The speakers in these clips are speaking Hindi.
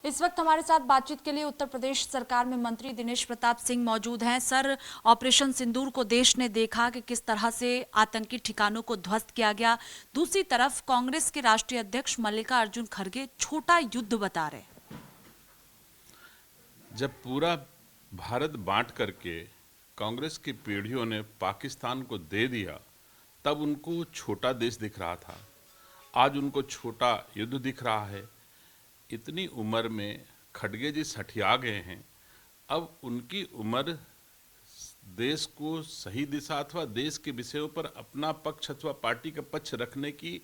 इस वक्त हमारे साथ बातचीत के लिए उत्तर प्रदेश सरकार में मंत्री दिनेश प्रताप सिंह मौजूद हैं। सर, ऑपरेशन सिंदूर को देश ने देखा कि किस तरह से आतंकी ठिकानों को ध्वस्त किया गया। दूसरी तरफ कांग्रेस के राष्ट्रीय अध्यक्ष मल्लिकार्जुन खड़गे छोटा युद्ध बता रहे। जब पूरा भारत बांट करके कांग्रेस की पीढ़ियों ने पाकिस्तान को दे दिया, तब उनको छोटा देश दिख रहा था। आज उनको छोटा युद्ध दिख रहा है। इतनी उम्र में खड़गे जी सठिया गए हैं। अब उनकी उम्र देश को सही दिशा अथवा देश के विषयों पर अपना पक्ष अथवा पार्टी का पक्ष रखने की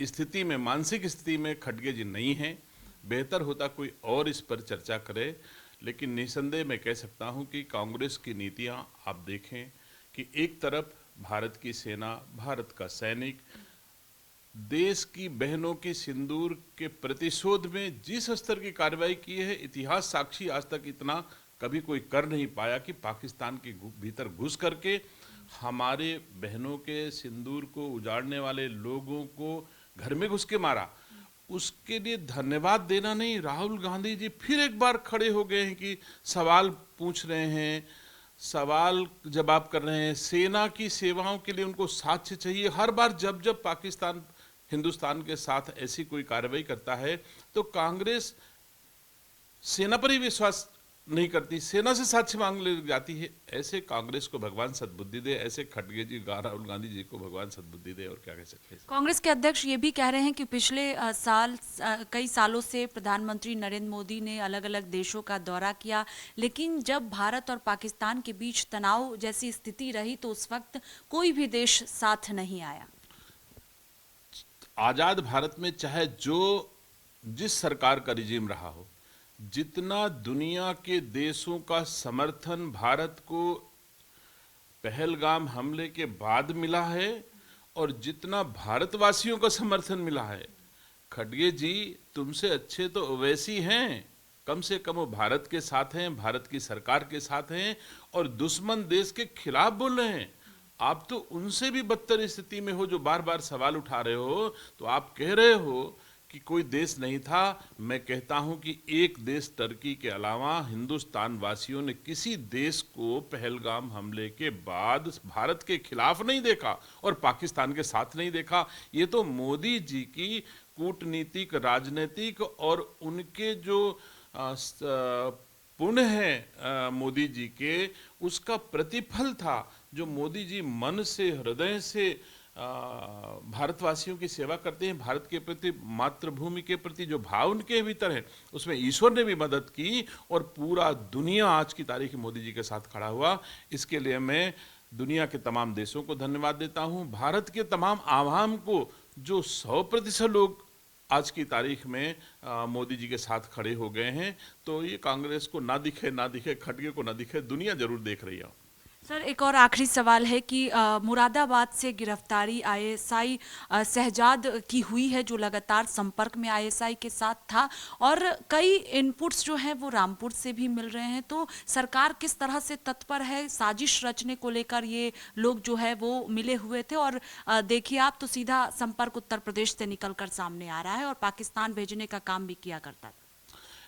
स्थिति में, मानसिक स्थिति में खड़गे जी नहीं हैं। बेहतर होता कोई और इस पर चर्चा करे। लेकिन निसंदेह मैं कह सकता हूं कि कांग्रेस की नीतियां आप देखें कि एक तरफ भारत की सेना, भारत का सैनिक देश की बहनों की सिंदूर के प्रतिशोध में जिस स्तर की कार्रवाई की है, इतिहास साक्षी आज तक इतना कभी कोई कर नहीं पाया कि पाकिस्तान के भीतर घुस करके हमारे बहनों के सिंदूर को उजाड़ने वाले लोगों को घर में घुस के मारा। उसके लिए धन्यवाद देना नहीं, राहुल गांधी जी फिर एक बार खड़े हो गए हैं कि सवाल पूछ रहे हैं, सवाल जवाब कर रहे हैं। सेना की सेवाओं के लिए उनको साक्ष्य चाहिए। हर बार जब जब पाकिस्तान हिंदुस्तान के साथ ऐसी कोई कार्रवाई करता है तो कांग्रेस सेना पर ही विश्वास नहीं करती, सेना से साक्ष्य मांग ले जाती है। ऐसे कांग्रेस को भगवान सद्बुद्धि दे, ऐसे खड़गे जी, राहुल गांधी जी को भगवान सद्बुद्धि दे। और क्या कह सकते हैं। कांग्रेस के अध्यक्ष ये भी कह रहे हैं कि पिछले कई सालों से प्रधानमंत्री नरेंद्र मोदी ने अलग अलग देशों का दौरा किया, लेकिन जब भारत और पाकिस्तान के बीच तनाव जैसी स्थिति रही तो उस वक्त कोई भी देश साथ नहीं आया। आजाद भारत में चाहे जो जिस सरकार का रिजीम रहा हो, जितना दुनिया के देशों का समर्थन भारत को पहलगाम हमले के बाद मिला है और जितना भारतवासियों का समर्थन मिला है, खड़गे जी तुमसे अच्छे तो ओवैसी हैं। कम से कम वो भारत के साथ हैं, भारत की सरकार के साथ हैं और दुश्मन देश के खिलाफ बोल रहे हैं। आप तो उनसे भी बदतर स्थिति में हो जो बार बार सवाल उठा रहे हो। तो आप कह रहे हो कि कोई देश नहीं था। मैं कहता हूं कि एक देश टर्की के अलावा हिंदुस्तान वासियों ने किसी देश को पहलगाम हमले के बाद भारत के खिलाफ नहीं देखा और पाकिस्तान के साथ नहीं देखा। ये तो मोदी जी की कूटनीतिक, राजनीतिक और उनके जो पुण्य है मोदी जी के, उसका प्रतिफल था। जो मोदी जी मन से, हृदय से भारतवासियों की सेवा करते हैं, भारत के प्रति, मातृभूमि के प्रति जो भाव उनके भीतर है, उसमें ईश्वर ने भी मदद की और पूरा दुनिया आज की तारीख में मोदी जी के साथ खड़ा हुआ। इसके लिए मैं दुनिया के तमाम देशों को धन्यवाद देता हूं। भारत के तमाम आवाम को जो 100% लोग आज की तारीख में मोदी जी के साथ खड़े हो गए हैं। तो ये कांग्रेस को ना दिखे ना दिखे, खड़गे को ना दिखे, दुनिया जरूर देख रही है। सर, एक और आखिरी सवाल है कि मुरादाबाद से गिरफ्तारी आईएसआई शहजाद की हुई है, जो लगातार संपर्क में आईएसआई के साथ था, और कई इनपुट्स जो हैं वो रामपुर से भी मिल रहे हैं। तो सरकार किस तरह से तत्पर है साजिश रचने को लेकर? ये लोग जो है वो मिले हुए थे और देखिए आप तो सीधा संपर्क उत्तर प्रदेश से निकलकर सामने आ रहा है और पाकिस्तान भेजने का काम भी किया करता था।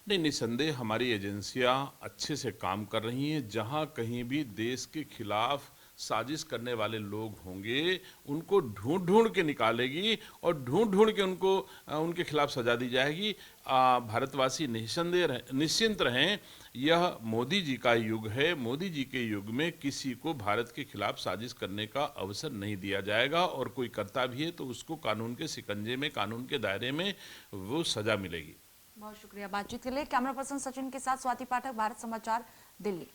नहीं, निसंदेह हमारी एजेंसियां अच्छे से काम कर रही हैं। जहां कहीं भी देश के खिलाफ साजिश करने वाले लोग होंगे, उनको ढूंढ ढूंढ के निकालेगी और ढूंढ ढूंढ के उनको उनके खिलाफ सजा दी जाएगी। भारतवासी निसंदेह निश्चिंत रहें। यह मोदी जी का युग है। मोदी जी के युग में किसी को भारत के खिलाफ साजिश करने का अवसर नहीं दिया जाएगा और कोई करता भी है तो उसको कानून के शिकंजे में, कानून के दायरे में वो सजा मिलेगी। बहुत शुक्रिया बातचीत के लिए। कैमरा पर्सन सचिन के साथ स्वाति पाठक, भारत समाचार, दिल्ली।